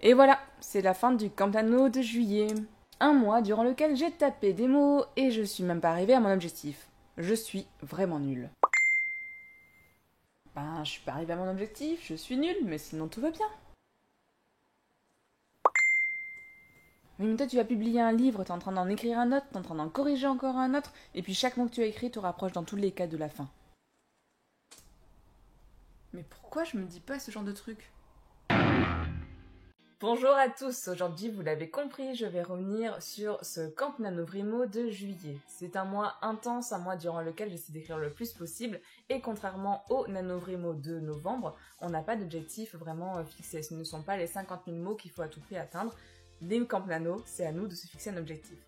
Et voilà, c'est la fin du Camp Nano de juillet. Un mois durant lequel j'ai tapé des mots et je suis même pas arrivée à mon objectif. Je suis vraiment nulle. Ben, je suis pas arrivée à mon objectif, je suis nulle, mais sinon tout va bien. Oui, mais toi, tu vas publier un livre, t'es en train d'en écrire un autre, t'es en train d'en corriger encore un autre, et puis chaque mot que tu as écrit te rapproche dans tous les cas de la fin. Mais pourquoi je me dis pas ce genre de truc? Bonjour à tous, aujourd'hui vous l'avez compris, je vais revenir sur ce Camp Nanovrimo de juillet. C'est un mois intense, un mois durant lequel j'essaie d'écrire le plus possible, et contrairement au Nanovrimo de novembre, on n'a pas d'objectif vraiment fixé. Ce ne sont pas les 50 000 mots qu'il faut à tout prix atteindre. Les Camp Nano, c'est à nous de se fixer un objectif.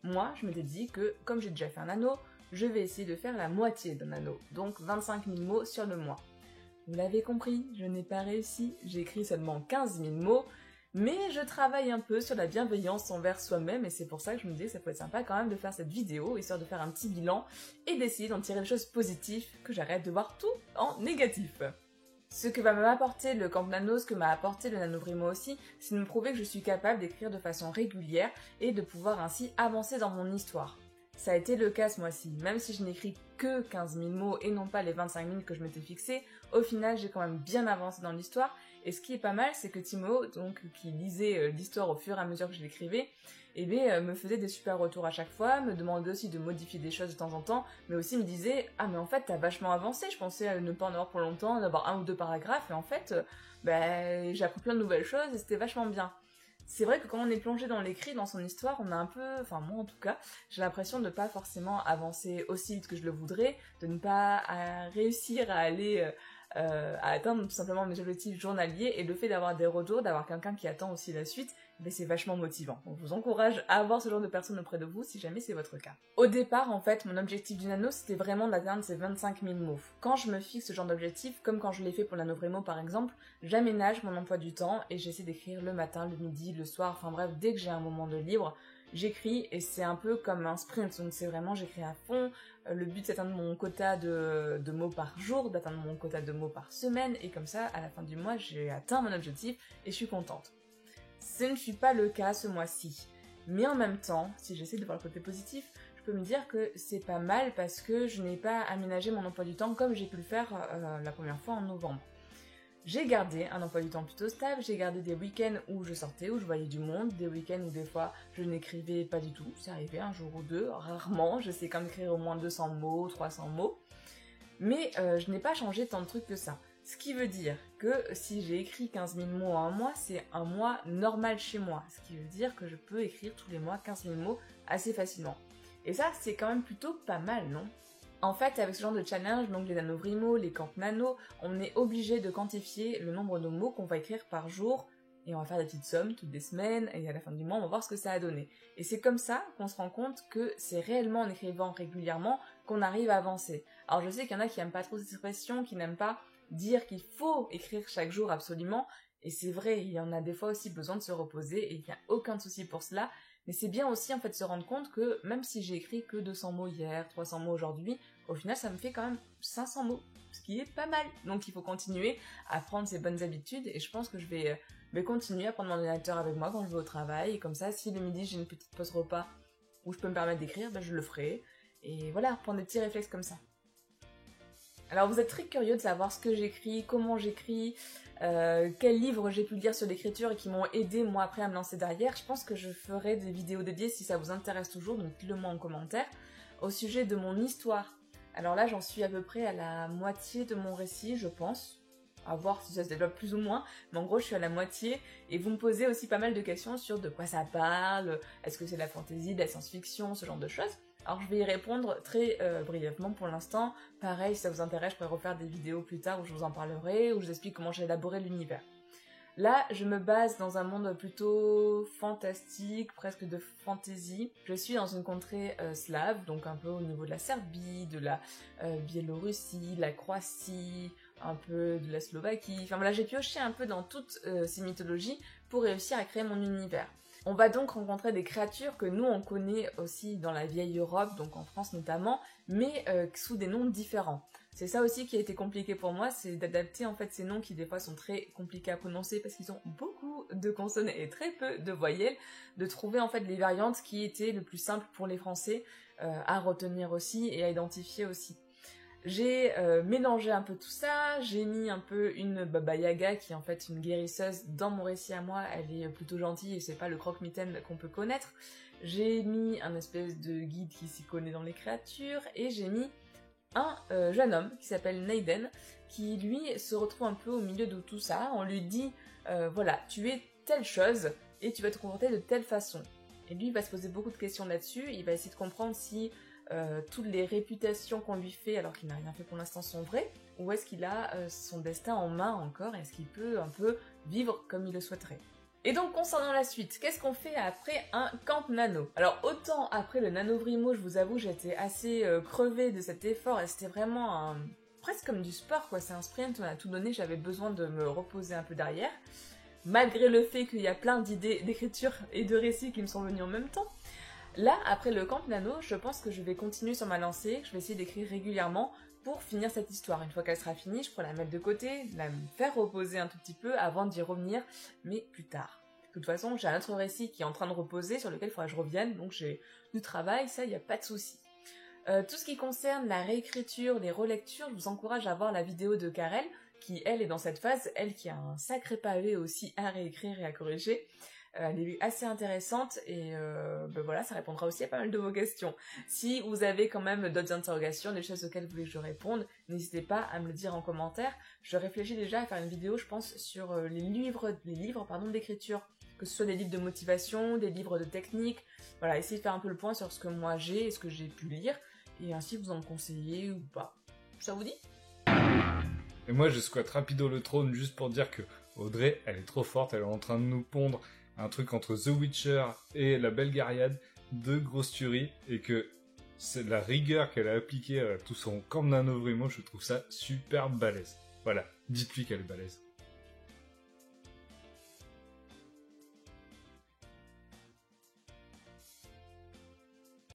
Moi, je m'étais dit que, comme j'ai déjà fait un anneau, je vais essayer de faire la moitié d'un anneau, donc 25 000 mots sur le mois. Vous l'avez compris, je n'ai pas réussi, j'ai écrit seulement 15 000 mots, mais je travaille un peu sur la bienveillance envers soi-même et c'est pour ça que je me dis que ça peut être sympa quand même de faire cette vidéo, histoire de faire un petit bilan et d'essayer d'en tirer des choses positives, que j'arrête de voir tout en négatif. Ce que va m'apporter le Camp Nano, ce que m'a apporté le Nanovrimo aussi, c'est de me prouver que je suis capable d'écrire de façon régulière et de pouvoir ainsi avancer dans mon histoire. Ça a été le cas ce mois-ci, même si je n'écris que 15 000 mots et non pas les 25 000 que je m'étais fixé, au final j'ai quand même bien avancé dans l'histoire, et ce qui est pas mal c'est que Timo, donc, qui lisait l'histoire au fur et à mesure que je l'écrivais, me faisait des super retours à chaque fois, me demandait aussi de modifier des choses de temps en temps, mais aussi me disait « Ah mais en fait t'as vachement avancé, je pensais ne pas en avoir pour longtemps, d'avoir un ou deux paragraphes, et en fait, j'ai appris plein de nouvelles choses et c'était vachement bien. » C'est vrai que quand on est plongé dans l'écrit, dans son histoire, on a un peu, enfin moi en tout cas, j'ai l'impression de ne pas forcément avancer aussi vite que je le voudrais, de ne pas réussir à aller à atteindre tout simplement mes objectifs journaliers, et le fait d'avoir des retours, d'avoir quelqu'un qui attend aussi la suite, c'est vachement motivant. Donc je vous encourage à avoir ce genre de personnes auprès de vous si jamais c'est votre cas. Au départ, en fait, mon objectif du nano, c'était vraiment d'atteindre ces 25 000 mots. Quand je me fixe ce genre d'objectif, comme quand je l'ai fait pour la Nanovrimo par exemple, j'aménage mon emploi du temps et j'essaie d'écrire le matin, le midi, le soir, enfin bref, dès que j'ai un moment de libre, j'écris et c'est un peu comme un sprint, donc c'est vraiment j'écris à fond. Le but c'est d'atteindre mon quota de mots par jour, d'atteindre mon quota de mots par semaine, et comme ça, à la fin du mois, j'ai atteint mon objectif et je suis contente. Ce ne fut pas le cas ce mois-ci. Mais en même temps, si j'essaie de voir le côté positif, je peux me dire que c'est pas mal parce que je n'ai pas aménagé mon emploi du temps comme j'ai pu le faire la première fois en novembre. J'ai gardé un emploi du temps plutôt stable, j'ai gardé des week-ends où je sortais, où je voyais du monde, des week-ends où des fois je n'écrivais pas du tout, c'est arrivé un jour ou deux, rarement, je sais quand même écrire au moins 200 mots, 300 mots, mais je n'ai pas changé tant de trucs que ça. Ce qui veut dire que si j'ai écrit 15 000 mots en un mois, c'est un mois normal chez moi. Ce qui veut dire que je peux écrire tous les mois 15 000 mots assez facilement. Et ça, c'est quand même plutôt pas mal, non? En fait, avec ce genre de challenge, donc les nanovrimo, les camps nano, on est obligé de quantifier le nombre de mots qu'on va écrire par jour, et on va faire des petites sommes toutes les semaines, et à la fin du mois, on va voir ce que ça a donné. Et c'est comme ça qu'on se rend compte que c'est réellement en écrivant régulièrement qu'on arrive à avancer. Alors je sais qu'il y en a qui n'aiment pas trop cette expression, qui n'aiment pas dire qu'il faut écrire chaque jour absolument, et c'est vrai, il y en a des fois aussi besoin de se reposer, et il n'y a aucun souci pour cela, mais c'est bien aussi en fait de se rendre compte que même si j'ai écrit que 200 mots hier, 300 mots aujourd'hui, au final ça me fait quand même 500 mots, ce qui est pas mal. Donc il faut continuer à prendre ces bonnes habitudes, et je pense que je vais continuer à prendre mon ordinateur avec moi quand je vais au travail, et comme ça si le midi j'ai une petite pause repas où je peux me permettre d'écrire, je le ferai. Et voilà, prendre des petits réflexes comme ça. Alors vous êtes très curieux de savoir ce que j'écris, comment j'écris, quels livres j'ai pu lire sur l'écriture et qui m'ont aidé moi après à me lancer derrière. Je pense que je ferai des vidéos dédiées si ça vous intéresse toujours, donc dites-le moi en commentaire. Au sujet de mon histoire, alors là j'en suis à peu près à la moitié de mon récit, je pense. À voir si ça se développe plus ou moins, mais en gros je suis à la moitié, et vous me posez aussi pas mal de questions sur de quoi ça parle, est-ce que c'est de la fantasy, de la science-fiction, ce genre de choses. Alors je vais y répondre très brièvement pour l'instant. Pareil, si ça vous intéresse, je pourrais refaire des vidéos plus tard où je vous en parlerai, où je vous explique comment j'ai élaboré l'univers. Là, je me base dans un monde plutôt fantastique, presque de fantasy. Je suis dans une contrée slave, donc un peu au niveau de la Serbie, de la Biélorussie, la Croatie, un peu de la Slovaquie. Enfin voilà, j'ai pioché un peu dans toutes ces mythologies pour réussir à créer mon univers. On va donc rencontrer des créatures que nous on connaît aussi dans la vieille Europe, donc en France notamment, mais sous des noms différents. C'est ça aussi qui a été compliqué pour moi, c'est d'adapter en fait ces noms qui des fois sont très compliqués à prononcer parce qu'ils ont beaucoup de consonnes et très peu de voyelles, de trouver en fait les variantes qui étaient le plus simples pour les Français à retenir aussi et à identifier aussi. J'ai mélangé un peu tout ça, j'ai mis un peu une Baba Yaga qui est en fait une guérisseuse dans mon récit à moi, elle est plutôt gentille et c'est pas le croque-mitaine qu'on peut connaître. J'ai mis un espèce de guide qui s'y connaît dans les créatures et j'ai mis un jeune homme qui s'appelle Naiden qui lui se retrouve un peu au milieu de tout ça. On lui dit voilà, tu es telle chose et tu vas te comporter de telle façon. Et lui il va se poser beaucoup de questions là-dessus, il va essayer de comprendre si toutes les réputations qu'on lui fait alors qu'il n'a rien fait pour l'instant sont vraies, ou est-ce qu'il a son destin en main encore, est-ce qu'il peut un peu vivre comme il le souhaiterait. Et donc concernant la suite, qu'est-ce qu'on fait après un camp nano? Alors autant après le Nanovrimo, je vous avoue, j'étais assez crevée de cet effort, et c'était vraiment presque comme du sport quoi, c'est un sprint, on a tout donné, j'avais besoin de me reposer un peu derrière, malgré le fait qu'il y a plein d'idées d'écriture et de récits qui me sont venus en même temps. Là, après le camp nano, je pense que je vais continuer sur ma lancée, je vais essayer d'écrire régulièrement pour finir cette histoire. Une fois qu'elle sera finie, je pourrai la mettre de côté, la faire reposer un tout petit peu avant d'y revenir, mais plus tard. De toute façon, j'ai un autre récit qui est en train de reposer, sur lequel il faudra que je revienne, donc j'ai du travail, ça, il n'y a pas de souci. Tout ce qui concerne la réécriture, les relectures, je vous encourage à voir la vidéo de Karel, qui, elle, est dans cette phase, elle qui a un sacré pavé aussi à réécrire et à corriger. Elle est assez intéressante et ben voilà, ça répondra aussi à pas mal de vos questions. Si vous avez quand même d'autres interrogations, des choses auxquelles vous voulez que je réponde, n'hésitez pas à me le dire en commentaire. Je réfléchis déjà à faire une vidéo, je pense, sur les livres d'écriture, que ce soit des livres de motivation, des livres de technique, voilà, essayer de faire un peu le point sur ce que moi j'ai et ce que j'ai pu lire, et ainsi vous en conseillez ou pas. Ça vous dit? Et moi je squatte rapido le trône juste pour dire que Audrey, elle est trop forte, elle est en train de nous pondre un truc entre The Witcher et la Belgariad, deux grosses tueries, et que c'est la rigueur qu'elle a appliquée à tout son camp Nanovrimo, je trouve ça super balèze. Voilà, dites-lui qu'elle est balèze.